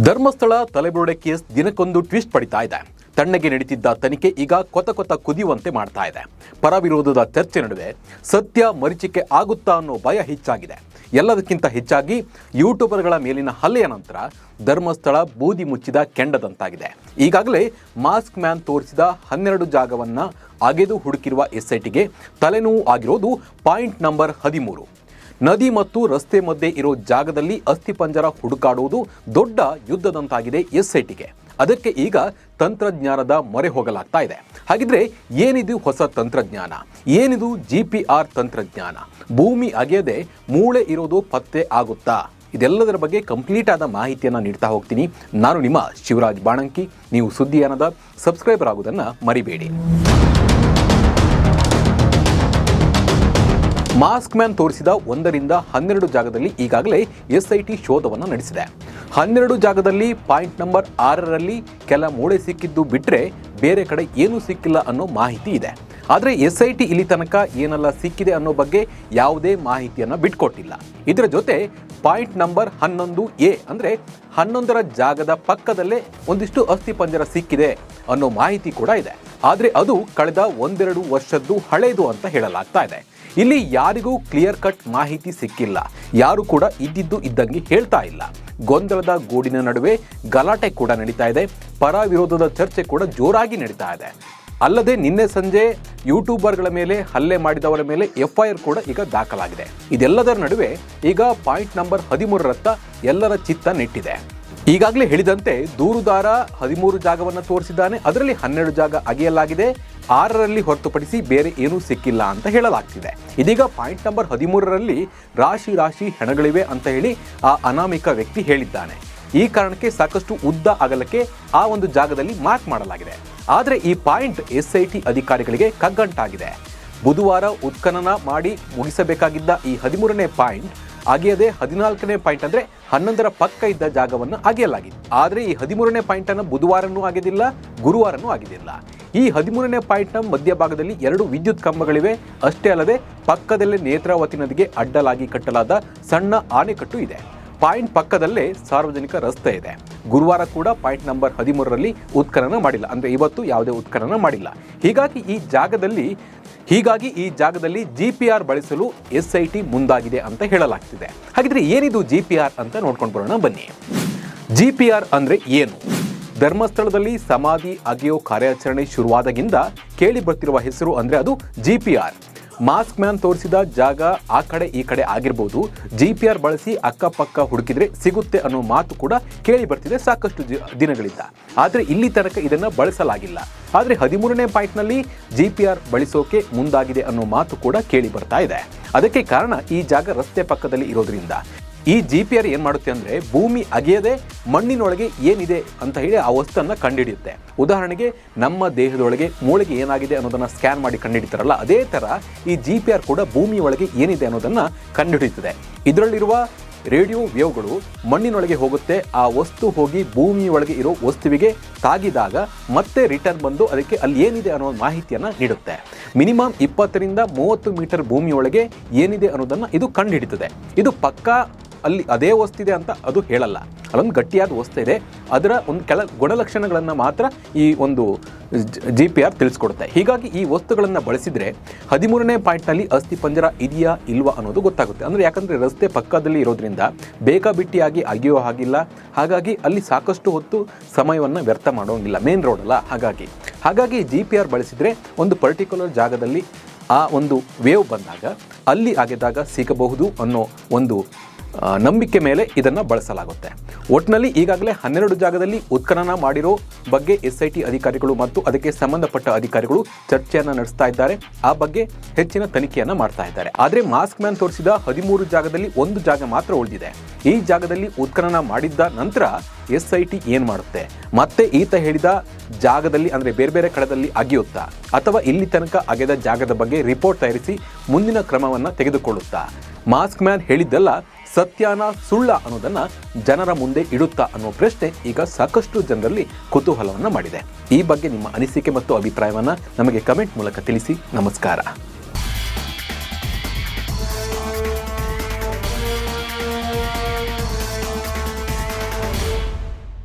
Dharmasthala ತಲೆಬುರುಡೆ case ದಿನಕ್ಕೊಂದು twist ಪಡಿತಾ ಇದೆ. ತಣ್ಣಗೆ ನಡೀತಿದ್ದ ತನಿಖೆ ಈಗ ಕೊತ ಕುದಿಯುವಂತೆ ಮಾಡ್ತಾ ಇದೆ. ಪರ ವಿರೋಧದ ಚರ್ಚೆ ನಡುವೆ ಸತ್ಯ ಮರೀಚಿಕೆ ಆಗುತ್ತಾ ಅನ್ನೋ ಭಯ ಹೆಚ್ಚಾಗಿದೆ. ಎಲ್ಲದಕ್ಕಿಂತ ಹೆಚ್ಚಾಗಿ ಯೂಟ್ಯೂಬರ್ಗಳ ಮೇಲಿನ ಹಲ್ಲೆಯ ನಂತರ ಧರ್ಮಸ್ಥಳ ಬೂದಿ ಮುಚ್ಚಿದ ಕೆಂಡದಂತಾಗಿದೆ. ಈಗಾಗಲೇ ಮಾಸ್ಕ್ ಮ್ಯಾನ್ ತೋರಿಸಿದ 12 ಜಾಗವನ್ನ ಅಗೆದು ಹುಡುಕಿರುವ ಎಸ್ಐಟಿಗೆ ತಲೆನೋವು ಆಗಿರೋದು ಪಾಯಿಂಟ್ ನಂಬರ್ 13. ನದಿ ಮತ್ತು ರಸ್ತೆ ಮಧ್ಯೆ ಇರೋ ಜಾಗದಲ್ಲಿ ಅಸ್ಥಿಪಂಜರ ಹುಡುಕಾಡುವುದು ದೊಡ್ಡ ಯುದ್ಧದಂತಾಗಿದೆ ಎಸ್ಐಟಿಗೆ. ಅದಕ್ಕೆ ಈಗ ತಂತ್ರಜ್ಞಾನದ ಮೊರೆ ಹೋಗಲಾಗ್ತಾ ಇದೆ. ಹಾಗಿದ್ರೆ ಏನಿದು ಹೊಸ ತಂತ್ರಜ್ಞಾನ? ಏನಿದು GPR ತಂತ್ರಜ್ಞಾನ? ಭೂಮಿ ಅಗೆಯದೆ ಮೂಳೆ ಇರೋದು ಪತ್ತೆ ಆಗುತ್ತಾ? ಇದೆಲ್ಲದರ ಬಗ್ಗೆ ಕಂಪ್ಲೀಟ್ ಆದ ಮಾಹಿತಿಯನ್ನು ನೀಡ್ತಾ ಹೋಗ್ತೀನಿ. ನಾನು ನಿಮ್ಮ ಶಿವರಾಜ್ ಬಾಣಂಕಿ. ನೀವು ಸುದ್ದಿಯಾನದ ಸಬ್ಸ್ಕ್ರೈಬರ್ ಆಗುವುದನ್ನು ಮರಿಬೇಡಿ. ಮಾಸ್ಕ್ ಮ್ಯಾನ್ ತೋರಿಸಿದ 1 ರಿಂದ 12 ಜಾಗದಲ್ಲಿ ಈಗಾಗಲೇ ಎಸ್ಐಟಿ ಶೋಧವನ್ನು ನಡೆಸಿದೆ. 12 ಜಾಗದಲ್ಲಿ ಪಾಯಿಂಟ್ ನಂಬರ್ 6ರಲ್ಲಿ ಕೆಲ ಮೂಳೆ ಸಿಕ್ಕಿದ್ದು ಬಿಟ್ಟರೆ ಬೇರೆ ಕಡೆ ಏನೂ ಸಿಕ್ಕಿಲ್ಲ ಅನ್ನೋ ಮಾಹಿತಿ ಇದೆ. ಆದರೆ ಎಸ್ಐಟಿ ಇಲ್ಲಿ ತನಕ ಏನೆಲ್ಲ ಸಿಕ್ಕಿದೆ ಅನ್ನೋ ಬಗ್ಗೆ ಯಾವುದೇ ಮಾಹಿತಿಯನ್ನು ಬಿಟ್ಕೊಟ್ಟಿಲ್ಲ. ಇದರ ಜೊತೆ ಪಾಯಿಂಟ್ ನಂಬರ್ 11A ಅಂದರೆ 11ರ ಜಾಗದ ಪಕ್ಕದಲ್ಲೇ ಒಂದಿಷ್ಟು ಅಸ್ಥಿಪಂಜರ ಸಿಕ್ಕಿದೆ ಅನ್ನೋ ಮಾಹಿತಿ ಕೂಡ ಇದೆ. ಆದರೆ ಅದು ಕಳೆದ 1-2 ವರ್ಷದ್ದು ಹಳೇದು ಅಂತ ಹೇಳಲಾಗ್ತಾ ಇದೆ. ಇಲ್ಲಿ ಯಾರಿಗೂ ಕ್ಲಿಯರ್ ಕಟ್ ಮಾಹಿತಿ ಸಿಕ್ಕಿಲ್ಲ. ಯಾರು ಕೂಡ ಇದ್ದಿದ್ದು ಇದ್ದಂಗೆ ಹೇಳ್ತಾ ಇಲ್ಲ. ಗೊಂದಲದ ಗೂಡಿನ ನಡುವೆ ಗಲಾಟೆ ಕೂಡ ನಡೀತಾ ಇದೆ. ಪರ ವಿರೋಧದ ಚರ್ಚೆ ಕೂಡ ಜೋರಾಗಿ ನಡೀತಾ ಇದೆ. ಅಲ್ಲದೆ ನಿನ್ನೆ ಸಂಜೆ ಯೂಟ್ಯೂಬರ್ಗಳ ಮೇಲೆ ಹಲ್ಲೆ ಮಾಡಿದವರ ಮೇಲೆ FIR ಕೂಡ ಈಗ ದಾಖಲಾಗಿದೆ. ಇದೆಲ್ಲದರ ನಡುವೆ ಈಗ ಪಾಯಿಂಟ್ ನಂಬರ್ 13ರತ್ತ ಎಲ್ಲರ ಚಿತ್ತ ನೆಟ್ಟಿದೆ. ಈಗಾಗಲೇ ಹೇಳಿದಂತೆ ದೂರುದಾರ 13 ಜಾಗವನ್ನು ತೋರಿಸಿದ್ದಾನೆ. ಅದರಲ್ಲಿ 12 ಜಾಗ ಅಗೆಯಲಾಗಿದೆ. 6ರಲ್ಲಿ ಹೊರತುಪಡಿಸಿ ಬೇರೆ ಏನೂ ಸಿಕ್ಕಿಲ್ಲ ಅಂತ ಹೇಳಲಾಗ್ತಿದೆ. ಇದೀಗ ಪಾಯಿಂಟ್ ನಂಬರ್ 13ರಲ್ಲಿ ರಾಶಿ ಹೆಣಗಳಿವೆ ಅಂತ ಹೇಳಿ ಆ ಅನಾಮಿಕ ವ್ಯಕ್ತಿ ಹೇಳಿದ್ದಾನೆ. ಈ ಕಾರಣಕ್ಕೆ ಸಾಕಷ್ಟು ಉದ್ದ ಅಗಲಕ್ಕೆ ಆ ಒಂದು ಜಾಗದಲ್ಲಿ ಮಾರ್ಕ್ ಮಾಡಲಾಗಿದೆ. ಆದರೆ ಈ ಪಾಯಿಂಟ್ SIT ಅಧಿಕಾರಿಗಳಿಗೆ ಕಗ್ಗಂಟಾಗಿದೆ. ಬುಧವಾರ ಉತ್ಖನನ ಮಾಡಿ ಮುಗಿಸಬೇಕಾಗಿದ್ದ ಈ 13ನೇ ಪಾಯಿಂಟ್ ಅಗೆಯದೆ 14ನೇ ಪಾಯಿಂಟ್ ಅಂದರೆ 11ರ ಪಕ್ಕ ಇದ್ದ ಜಾಗವನ್ನು ಅಗೆಯಲಾಗಿದೆ. ಆದರೆ ಈ 13ನೇ ಪಾಯಿಂಟ್ ಅನ್ನು ಬುಧವಾರನೂ ಆಗಿದ್ದಿಲ್ಲ, ಗುರುವಾರನೂ ಆಗಿದ್ದಿಲ್ಲ. ಈ 13ನೇ ಪಾಯಿಂಟ್ನ ಮಧ್ಯಭಾಗದಲ್ಲಿ 2 ವಿದ್ಯುತ್ ಕಂಬಗಳಿವೆ. ಅಷ್ಟೇ ಅಲ್ಲದೆ ಪಕ್ಕದಲ್ಲೇ ನೇತ್ರಾವತಿ ನದಿಗೆ ಅಡ್ಡಲಾಗಿ ಕಟ್ಟಲಾದ ಸಣ್ಣ ಆಣೆಕಟ್ಟು ಇದೆ. ಪಾಯಿಂಟ್ ಪಕ್ಕದಲ್ಲೇ ಸಾರ್ವಜನಿಕ ರಸ್ತೆ ಇದೆ. ಗುರುವಾರ ಕೂಡ ಪಾಯಿಂಟ್ ನಂಬರ್ 13ರಲ್ಲಿ ಉತ್ಖನನ ಮಾಡಿಲ್ಲ. ಅಂದರೆ ಇವತ್ತು ಯಾವುದೇ ಉತ್ಖನನ ಮಾಡಿಲ್ಲ. ಹೀಗಾಗಿ ಈ ಜಾಗದಲ್ಲಿ GPR ಬಳಸಲು SIT ಮುಂದಾಗಿದೆ ಅಂತ ಹೇಳಲಾಗ್ತಿದೆ. ಹಾಗಿದ್ರೆ ಏನಿದು GPR ಅಂತ ನೋಡ್ಕೊಂಡು ಬರೋಣ ಬನ್ನಿ. GPR ಅಂದರೆ ಏನು? ಧರ್ಮಸ್ಥಳದಲ್ಲಿ ಸಮಾಧಿ ಅಗೆಯೋ ಕಾರ್ಯಾಚರಣೆ ಶುರುವಾದಾಗಿಂದ ಕೇಳಿ ಬರ್ತಿರುವ ಹೆಸರು ಅಂದರೆ ಅದು GPR. ಮಾಸ್ಕ್ ಮ್ಯಾನ್ ತೋರಿಸಿದ ಜಾಗ ಆ ಕಡೆ ಈ ಕಡೆ ಆಗಿರ್ಬೋದು. GPR ಬಳಸಿ ಅಕ್ಕಪಕ್ಕ ಹುಡುಕಿದ್ರೆ ಸಿಗುತ್ತೆ ಅನ್ನೋ ಮಾತು ಕೂಡ ಕೇಳಿ ಬರ್ತಿದೆ ಸಾಕಷ್ಟು ದಿನಗಳಿಂದ. ಆದರೆ ಇಲ್ಲಿ ತನಕ ಇದನ್ನು ಬಳಸಲಾಗಿಲ್ಲ. ಆದರೆ 13ನೇ ಪಾಯಿಂಟ್ನಲ್ಲಿ GPR ಬಳಸೋಕೆ ಮುಂದಾಗಿದೆ ಅನ್ನೋ ಮಾತು ಕೂಡ ಕೇಳಿ ಬರ್ತಾ ಇದೆ. ಅದಕ್ಕೆ ಕಾರಣ ಈ ಜಾಗ ರಸ್ತೆ ಪಕ್ಕದಲ್ಲಿ ಇರೋದ್ರಿಂದ. ಈ GPR ಏನು ಮಾಡುತ್ತೆ ಅಂದರೆ ಭೂಮಿ ಅಗೆಯದೆ ಮಣ್ಣಿನೊಳಗೆ ಏನಿದೆ ಅಂತ ಹೇಳಿ ಆ ವಸ್ತುವನ್ನು ಕಂಡುಹಿಡಿಯುತ್ತೆ. ಉದಾಹರಣೆಗೆ ನಮ್ಮ ದೇಹದೊಳಗೆ ಮೂಳೆಗೆ ಏನಾಗಿದೆ ಅನ್ನೋದನ್ನು ಸ್ಕ್ಯಾನ್ ಮಾಡಿ ಕಂಡುಹಿಡಿತಾರಲ್ಲ, ಅದೇ ಥರ ಈ GPR ಕೂಡ ಭೂಮಿ ಒಳಗೆ ಏನಿದೆ ಅನ್ನೋದನ್ನು ಕಂಡುಹಿಡಿಯುತ್ತದೆ. ಇದರಲ್ಲಿರುವ ರೇಡಿಯೋ ವೇವ್ಗಳು ಮಣ್ಣಿನೊಳಗೆ ಹೋಗುತ್ತೆ. ಆ ವಸ್ತು ಹೋಗಿ ಭೂಮಿಯೊಳಗೆ ಇರೋ ವಸ್ತುವಿಗೆ ತಾಗಿದಾಗ ಮತ್ತೆ ರಿಟರ್ನ್ ಬಂದು ಅದಕ್ಕೆ ಅಲ್ಲಿ ಏನಿದೆ ಅನ್ನೋ ಮಾಹಿತಿಯನ್ನು ನೀಡುತ್ತೆ. ಮಿನಿಮಮ್ 20ರಿಂದ 30 ಮೀಟರ್ ಭೂಮಿಯೊಳಗೆ ಏನಿದೆ ಅನ್ನೋದನ್ನು ಇದು ಕಂಡುಹಿಡಿತದೆ. ಇದು ಪಕ್ಕಾ ಅಲ್ಲಿ ಅದೇ ವಸ್ತಿದೆ ಅಂತ ಅದು ಹೇಳಲ್ಲ. ಅಲ್ಲೊಂದು ಗಟ್ಟಿಯಾದ ವಸ್ತು ಇದೆ, ಅದರ ಒಂದು ಕೆಲ ಗುಣಲಕ್ಷಣಗಳನ್ನು ಮಾತ್ರ ಈ ಒಂದು GPR ತಿಳಿಸ್ಕೊಡುತ್ತೆ. ಹೀಗಾಗಿ ಈ ವಸ್ತುಗಳನ್ನು ಬಳಸಿದರೆ 13ನೇ ಪಾಯಿಂಟ್ನಲ್ಲಿ ಅಸ್ಥಿಪಂಜರ ಇದೆಯಾ ಇಲ್ವಾ ಅನ್ನೋದು ಗೊತ್ತಾಗುತ್ತೆ. ಅಂದರೆ ಯಾಕಂದರೆ ರಸ್ತೆ ಪಕ್ಕದಲ್ಲಿ ಇರೋದ್ರಿಂದ ಬೇಕಾಬಿಟ್ಟಿಯಾಗಿ ಅಗೆಯೋ ಹಾಗಿಲ್ಲ. ಹಾಗಾಗಿ ಅಲ್ಲಿ ಸಾಕಷ್ಟು ಹೊತ್ತು ಸಮಯವನ್ನು ವ್ಯರ್ಥ ಮಾಡೋಂಗಿಲ್ಲ, ಮೇನ್ ರೋಡ್ ಅಲ್ಲ. ಹಾಗಾಗಿ GPR ಬಳಸಿದರೆ ಒಂದು ಪರ್ಟಿಕ್ಯುಲರ್ ಜಾಗದಲ್ಲಿ ಆ ಒಂದು ವೇವ್ ಬಂದಾಗ ಅಲ್ಲಿ ಅಗೆದಾಗ ಸಿಗಬಹುದು ಅನ್ನೋ ಒಂದು ನಂಬಿಕೆ ಮೇಲೆ ಇದನ್ನು ಬಳಸಲಾಗುತ್ತೆ. ಒಟ್ಟಿನಲ್ಲಿ ಈಗಾಗಲೇ 12 ಜಾಗದಲ್ಲಿ ಉತ್ಖನನ ಮಾಡಿರೋ ಬಗ್ಗೆ SIT ಅಧಿಕಾರಿಗಳು ಮತ್ತು ಅದಕ್ಕೆ ಸಂಬಂಧಪಟ್ಟ ಅಧಿಕಾರಿಗಳು ಚರ್ಚೆಯನ್ನು ನಡೆಸ್ತಾ ಇದ್ದಾರೆ. ಆ ಬಗ್ಗೆ ಹೆಚ್ಚಿನ ತನಿಖೆಯನ್ನು ಮಾಡ್ತಾ ಇದ್ದಾರೆ. ಆದರೆ ಮಾಸ್ಕ್ ಮ್ಯಾನ್ ತೋರಿಸಿದ 13 ಜಾಗದಲ್ಲಿ 1 ಜಾಗ ಮಾತ್ರ ಉಳಿದಿದೆ. ಈ ಜಾಗದಲ್ಲಿ ಉತ್ಖನನ ಮಾಡಿದ್ದ ನಂತರ SIT ಏನು ಮಾಡುತ್ತೆ? ಮತ್ತೆ ಈತ ಹೇಳಿದ ಜಾಗದಲ್ಲಿ ಅಂದರೆ ಬೇರೆ ಕಡೆದಲ್ಲಿ ಅಗೆಯುತ್ತಾ ಅಥವಾ ಇಲ್ಲಿ ತನಕ ಅಗೆದ ಜಾಗದ ಬಗ್ಗೆ ರಿಪೋರ್ಟ್ ತಯಾರಿಸಿ ಮುಂದಿನ ಕ್ರಮವನ್ನು ತೆಗೆದುಕೊಳ್ಳುತ್ತಾ? ಮಾಸ್ಕ್ ಮ್ಯಾನ್ ಹೇಳಿದ್ದಲ್ಲ ಸತ್ಯಾನ ಸುಳ್ಳ ಅನ್ನೋದನ್ನು ಜನರ ಮುಂದೆ ಇಡುತ್ತಾ ಅನ್ನೋ ಪ್ರಶ್ನೆ ಈಗ ಸಾಕಷ್ಟು ಜನರಲ್ಲಿ ಕುತೂಹಲವನ್ನು ಮಾಡಿದೆ. ಈ ಬಗ್ಗೆ ನಿಮ್ಮ ಅನಿಸಿಕೆ ಮತ್ತು ಅಭಿಪ್ರಾಯವನ್ನು ನಮಗೆ ಕಮೆಂಟ್ ಮೂಲಕ ತಿಳಿಸಿ. ನಮಸ್ಕಾರ.